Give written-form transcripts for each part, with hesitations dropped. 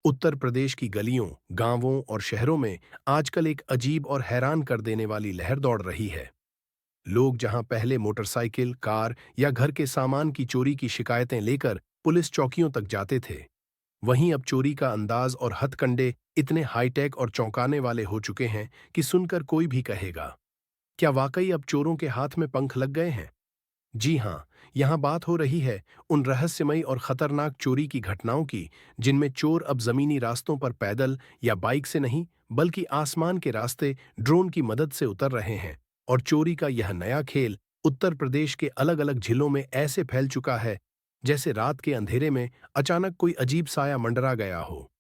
उत्तर प्रदेश की गलियों, गांवों और शहरों में आजकल एक अजीब और हैरान कर देने वाली लहर दौड़ रही है। लोग जहां पहले मोटरसाइकिल, कार या घर के सामान की चोरी की शिकायतें लेकर पुलिस चौकियों तक जाते थे, वहीं अब चोरी का अंदाज और हथकंडे इतने हाईटेक और चौंकाने वाले हो चुके हैं कि सुनकर कोई भी कहेगा, क्या वाकई अब चोरों के हाथ में पंख लग गए हैं? जी हाँ, यहाँ बात हो रही है उन रहस्यमयी और खतरनाक चोरी की घटनाओं की, जिनमें चोर अब जमीनी रास्तों पर पैदल या बाइक से नहीं, बल्कि आसमान के रास्ते ड्रोन की मदद से उतर रहे हैं। और चोरी का यह नया खेल उत्तर प्रदेश के अलग-अलग जिलों में ऐसे फैल चुका है, जैसे रात के अंधेरे में अचानक कोई अजीब साया मंडरा गया हो।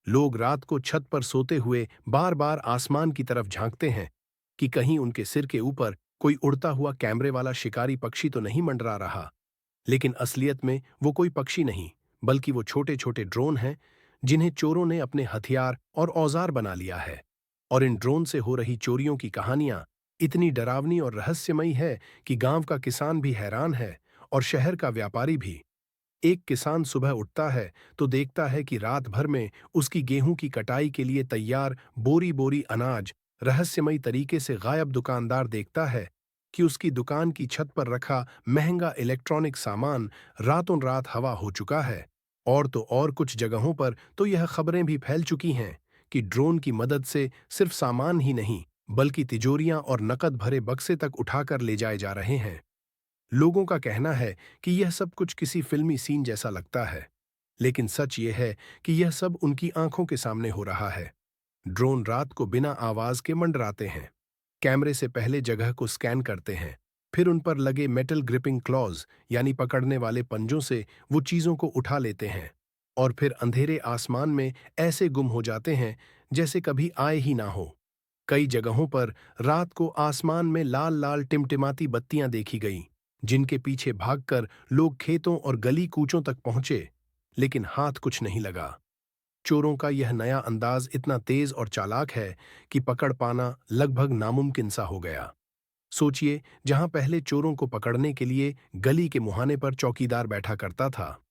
लोग रात को छत पर सोते हुए बार-बार आसमान की तरफ झांकते हैं कि कहीं उनके सिर के ऊपर कोई उड़ता हुआ कैमरे वाला शिकारी पक्षी तो नहीं मंडरा रहा। लेकिन असलियत में वो कोई पक्षी नहीं, बल्कि वो छोटे-छोटे ड्रोन हैं, जिन्हें चोरों ने अपने हथियार और औजार बना लिया है। और इन ड्रोन से हो रही चोरियों की कहानियां इतनी डरावनी और रहस्यमयी है कि गांव का किसान भी हैरान है और शहर का व्यापारी भी। एक किसान सुबह उठता है तो देखता है कि रात भर में उसकी गेहूं की कटाई के लिए तैयार बोरी बोरी अनाज रहस्यमयी तरीके से गायब। दुकानदार देखता है कि उसकी दुकान की छत पर रखा महंगा इलेक्ट्रॉनिक सामान रातों रात हवा हो चुका है। और तो और कुछ जगहों पर तो यह खबरें भी फैल चुकी हैं कि ड्रोन की मदद से सिर्फ सामान ही नहीं, बल्कि तिजोरियां और नकद भरे बक्से तक उठाकर ले जाए जा रहे हैं। लोगों का कहना है कि यह सब कुछ किसी फिल्मी सीन जैसा लगता है, लेकिन सच ये है कि यह सब उनकी आंखों के सामने हो रहा है। ड्रोन रात को बिना आवाज के मंडराते हैं, कैमरे से पहले जगह को स्कैन करते हैं, फिर उन पर लगे मेटल ग्रिपिंग क्लॉज यानी पकड़ने वाले पंजों से वो चीजों को उठा लेते हैं, और फिर अंधेरे आसमान में ऐसे गुम हो जाते हैं जैसे कभी आए ही ना हो। कई जगहों पर रात को आसमान में लाल लाल टिमटिमाती बत्तियां देखी गईं, जिनके पीछे भागकर लोग खेतों और गली कूचों तक पहुंचे, लेकिन हाथ कुछ नहीं लगा। चोरों का यह नया अंदाज इतना तेज और चालाक है कि पकड़ पाना लगभग नामुमकिन सा हो गया। सोचिए, जहां पहले चोरों को पकड़ने के लिए गली के मुहाने पर चौकीदार बैठा करता था,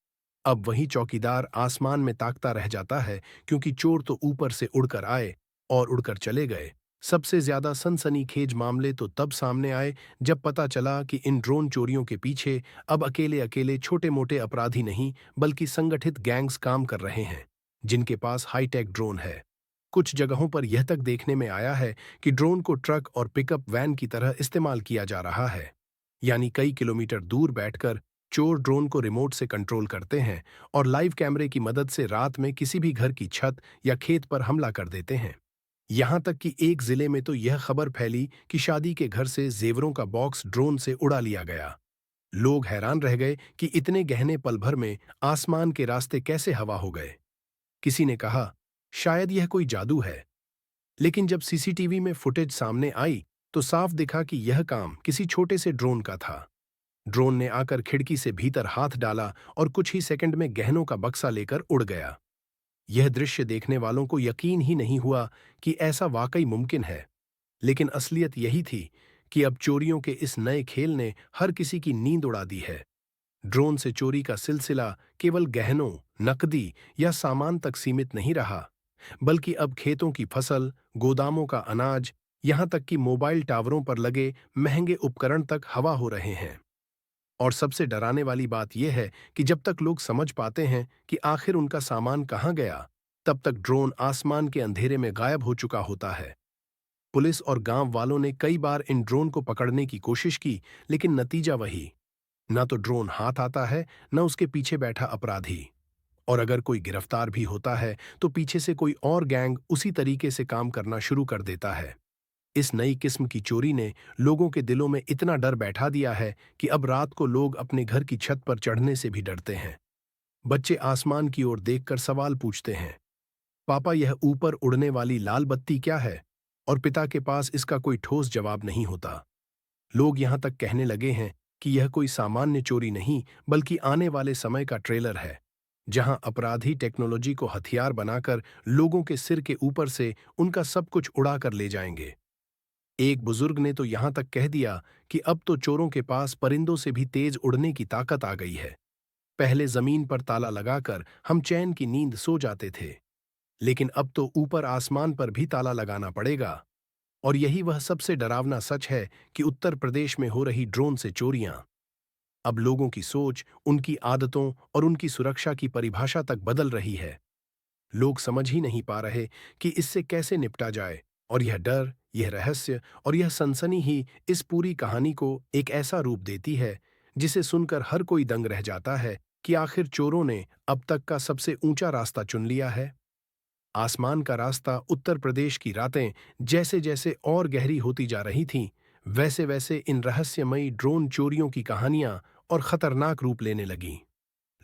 अब वही चौकीदार आसमान में ताकता रह जाता है, क्योंकि चोर तो ऊपर से उड़कर आए और उड़कर चले गए। सबसे ज्यादा सनसनीखेज मामले तो तब सामने आए जब पता चला कि इन ड्रोन चोरियों के पीछे अब अकेले अकेले छोटे मोटे अपराधी नहीं, बल्कि संगठित गैंग्स काम कर रहे हैं, जिनके पास हाईटेक ड्रोन है। कुछ जगहों पर यह तक देखने में आया है कि ड्रोन को ट्रक और पिकअप वैन की तरह इस्तेमाल किया जा रहा है, यानी कई किलोमीटर दूर बैठकर चोर ड्रोन को रिमोट से कंट्रोल करते हैं और लाइव कैमरे की मदद से रात में किसी भी घर की छत या खेत पर हमला कर देते हैं। यहां तक कि एक जिले में तो यह खबर फैली कि शादी के घर से जेवरों का बॉक्स ड्रोन से उड़ा लिया गया। लोग हैरान रह गए कि इतने गहने पल भर में आसमान के रास्ते कैसे हवा हो गए। किसी ने कहा, शायद यह कोई जादू है। लेकिन जब सीसीटीवी में फुटेज सामने आई, तो साफ दिखा कि यह काम किसी छोटे से ड्रोन का था। ड्रोन ने आकर खिड़की से भीतर हाथ डाला और कुछ ही सेकंड में गहनों का बक्सा लेकर उड़ गया। यह दृश्य देखने वालों को यकीन ही नहीं हुआ कि ऐसा वाकई मुमकिन है। लेकिन असलियत यही थी कि अब चोरियों के इस नए खेल ने हर किसी की नींद उड़ा दी है। ड्रोन से चोरी का सिलसिला केवल गहनों, नकदी या सामान तक सीमित नहीं रहा, बल्कि अब खेतों की फसल, गोदामों का अनाज, यहां तक कि मोबाइल टावरों पर लगे महंगे उपकरण तक हवा हो रहे हैं। और सबसे डराने वाली बात यह है कि जब तक लोग समझ पाते हैं कि आखिर उनका सामान कहाँ गया, तब तक ड्रोन आसमान के अंधेरे में गायब हो चुका होता है। पुलिस और गांव वालों ने कई बार इन ड्रोन को पकड़ने की कोशिश की, लेकिन नतीजा वही, न तो ड्रोन हाथ आता है, न उसके पीछे बैठा अपराधी। और अगर कोई गिरफ्तार भी होता है, तो पीछे से कोई और गैंग उसी तरीके से काम करना शुरू कर देता है। इस नई किस्म की चोरी ने लोगों के दिलों में इतना डर बैठा दिया है कि अब रात को लोग अपने घर की छत पर चढ़ने से भी डरते हैं। बच्चे आसमान की ओर देखकर सवाल पूछते हैं, पापा यह ऊपर उड़ने वाली लाल बत्ती क्या है? और पिता के पास इसका कोई ठोस जवाब नहीं होता। लोग यहां तक कहने लगे हैं कि यह कोई सामान्य चोरी नहीं, बल्कि आने वाले समय का ट्रेलर है, जहां अपराधी टेक्नोलॉजी को हथियार बनाकर लोगों के सिर के ऊपर से उनका सब कुछ उड़ा कर ले जाएंगे। एक बुजुर्ग ने तो यहां तक कह दिया कि अब तो चोरों के पास परिंदों से भी तेज उड़ने की ताकत आ गई है। पहले जमीन पर ताला लगाकर हम चैन की नींद सो जाते थे, लेकिन अब तो ऊपर आसमान पर भी ताला लगाना पड़ेगा। और यही वह सबसे डरावना सच है कि उत्तर प्रदेश में हो रही ड्रोन से चोरियां अब लोगों की सोच, उनकी आदतों और उनकी सुरक्षा की परिभाषा तक बदल रही है। लोग समझ ही नहीं पा रहे कि इससे कैसे निपटा जाए, और यह डर, यह रहस्य और यह सनसनी ही इस पूरी कहानी को एक ऐसा रूप देती है जिसे सुनकर हर कोई दंग रह जाता है कि आखिर चोरों ने अब तक का सबसे ऊंचा रास्ता चुन लिया है। आसमान का रास्ता उत्तर प्रदेश की रातें जैसे जैसे और गहरी होती जा रही थीं, वैसे वैसे इन रहस्यमयी ड्रोन चोरियों की कहानियां और खतरनाक रूप लेने लगीं।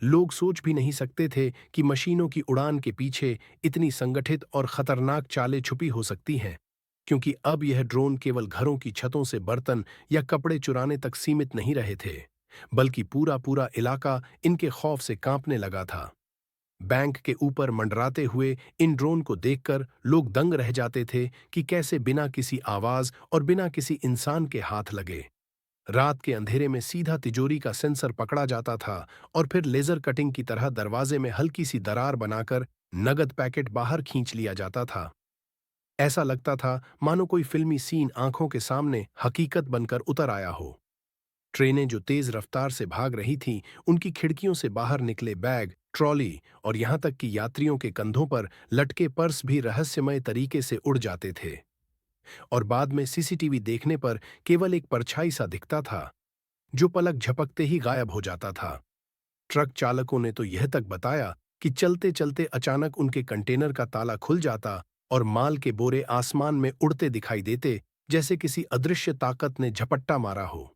लोग सोच भी नहीं सकते थे कि मशीनों की उड़ान के पीछे इतनी संगठित और खतरनाक चालें छुपी हो सकती हैं, क्योंकि अब यह ड्रोन केवल घरों की छतों से बर्तन या कपड़े चुराने तक सीमित नहीं रहे थे, बल्कि पूरा पूरा इलाका इनके खौफ से कांपने लगा था। बैंक के ऊपर मंडराते हुए इन ड्रोन को देखकर लोग दंग रह जाते थे कि कैसे बिना किसी आवाज और बिना किसी इंसान के हाथ लगे रात के अंधेरे में सीधा तिजोरी का सेंसर पकड़ा जाता था, और फिर लेजर कटिंग की तरह दरवाजे में हल्की सी दरार बनाकर नगद पैकेट बाहर खींच लिया जाता था। ऐसा लगता था मानो कोई फिल्मी सीन आंखों के सामने हकीकत बनकर उतर आया हो। ट्रेनें जो तेज रफ्तार से भाग रही थीं, उनकी खिड़कियों से बाहर निकले बैग, ट्रॉली और यहां तक कि यात्रियों के कंधों पर लटके पर्स भी रहस्यमय तरीके से उड़ जाते थे, और बाद में सीसीटीवी देखने पर केवल एक परछाई सा दिखता था, जो पलक झपकते ही गायब हो जाता था। ट्रक चालकों ने तो यह तक बताया कि चलते चलते अचानक उनके कंटेनर का ताला खुल जाता और माल के बोरे आसमान में उड़ते दिखाई देते, जैसे किसी अदृश्य ताकत ने झपट्टा मारा हो।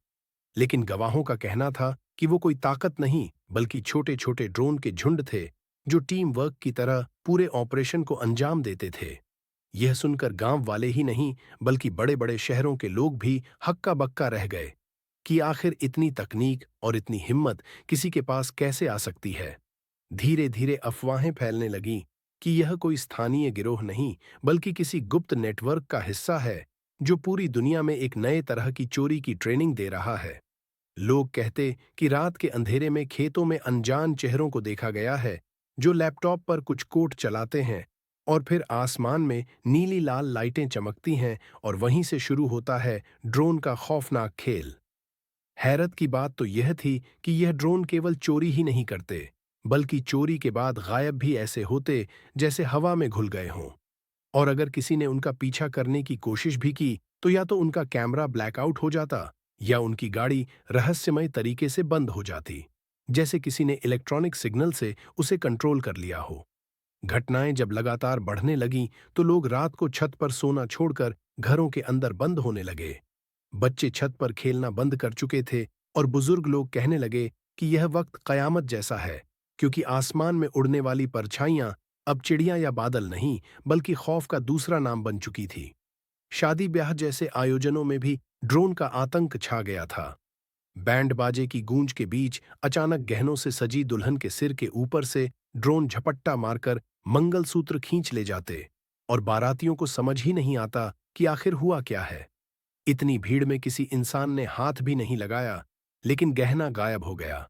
लेकिन गवाहों का कहना था कि वो कोई ताकत नहीं, बल्कि छोटे छोटे ड्रोन के झुंड थे, जो टीम वर्क की तरह पूरे ऑपरेशन को अंजाम देते थे। यह सुनकर गांव वाले ही नहीं, बल्कि बड़े बड़े शहरों के लोग भी हक्का बक्का रह गए कि आखिर इतनी तकनीक और इतनी हिम्मत किसी के पास कैसे आ सकती है। धीरे धीरे अफवाहें फैलने लगीं कि यह कोई स्थानीय गिरोह नहीं, बल्कि किसी गुप्त नेटवर्क का हिस्सा है, जो पूरी दुनिया में एक नए तरह की चोरी की ट्रेनिंग दे रहा है। लोग कहते कि रात के अंधेरे में खेतों में अनजान चेहरों को देखा गया है, जो लैपटॉप पर कुछ कोड चलाते हैं, और फिर आसमान में नीली लाल लाइटें चमकती हैं, और वहीं से शुरू होता है ड्रोन का खौफनाक खेल। हैरत की बात तो यह थी कि यह ड्रोन केवल चोरी ही नहीं करते, बल्कि चोरी के बाद गायब भी ऐसे होते जैसे हवा में घुल गए हों। और अगर किसी ने उनका पीछा करने की कोशिश भी की, तो या तो उनका कैमरा ब्लैकआउट हो जाता, या उनकी गाड़ी रहस्यमय तरीके से बंद हो जाती, जैसे किसी ने इलेक्ट्रॉनिक सिग्नल से उसे कंट्रोल कर लिया हो। घटनाएं जब लगातार बढ़ने लगीं, तो लोग रात को छत पर सोना छोड़कर घरों के अंदर बंद होने लगे। बच्चे छत पर खेलना बंद कर चुके थे, और बुजुर्ग लोग कहने लगे कि यह वक्त कयामत जैसा है, क्योंकि आसमान में उड़ने वाली परछाइयां अब चिड़िया या बादल नहीं, बल्कि खौफ का दूसरा नाम बन चुकी थी। शादी ब्याह जैसे आयोजनों में भी ड्रोन का आतंक छा गया था। बैंड बाजे की गूंज के बीच अचानक गहनों से सजी दुल्हन के सिर के ऊपर से ड्रोन झपट्टा मारकर मंगलसूत्र खींच ले जाते, और बारातियों को समझ ही नहीं आता कि आखिर हुआ क्या है। इतनी भीड़ में किसी इंसान ने हाथ भी नहीं लगाया, लेकिन गहना गायब हो गया।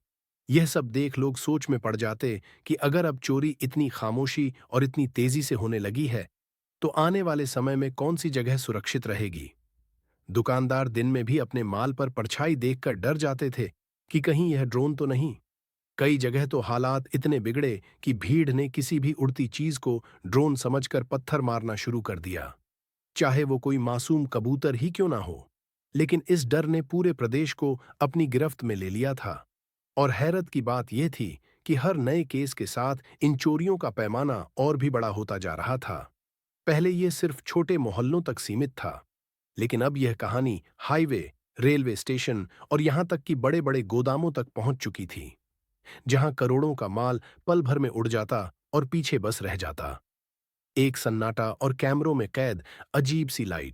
यह सब देख लोग सोच में पड़ जाते कि अगर अब चोरी इतनी खामोशी और इतनी तेजी से होने लगी है, तो आने वाले समय में कौन सी जगह सुरक्षित रहेगी। दुकानदार दिन में भी अपने माल पर परछाई देखकर डर जाते थे कि कहीं यह ड्रोन तो नहीं। कई जगह तो हालात इतने बिगड़े कि भीड़ ने किसी भी उड़ती चीज को ड्रोन समझकर पत्थर मारना शुरू कर दिया, चाहे वो कोई मासूम कबूतर ही क्यों ना हो। लेकिन इस डर ने पूरे प्रदेश को अपनी गिरफ्त में ले लिया था। और हैरत की बात यह थी कि हर नए केस के साथ इन चोरियों का पैमाना और भी बड़ा होता जा रहा था। पहले यह सिर्फ छोटे मोहल्लों तक सीमित था, लेकिन अब यह कहानी हाईवे, रेलवे स्टेशन और यहां तक कि बड़े बड़े गोदामों तक पहुंच चुकी थी, जहां करोड़ों का माल पल भर में उड़ जाता और पीछे बस रह जाता। एक सन्नाटा और कैमरों में कैद अजीब सी लाइट,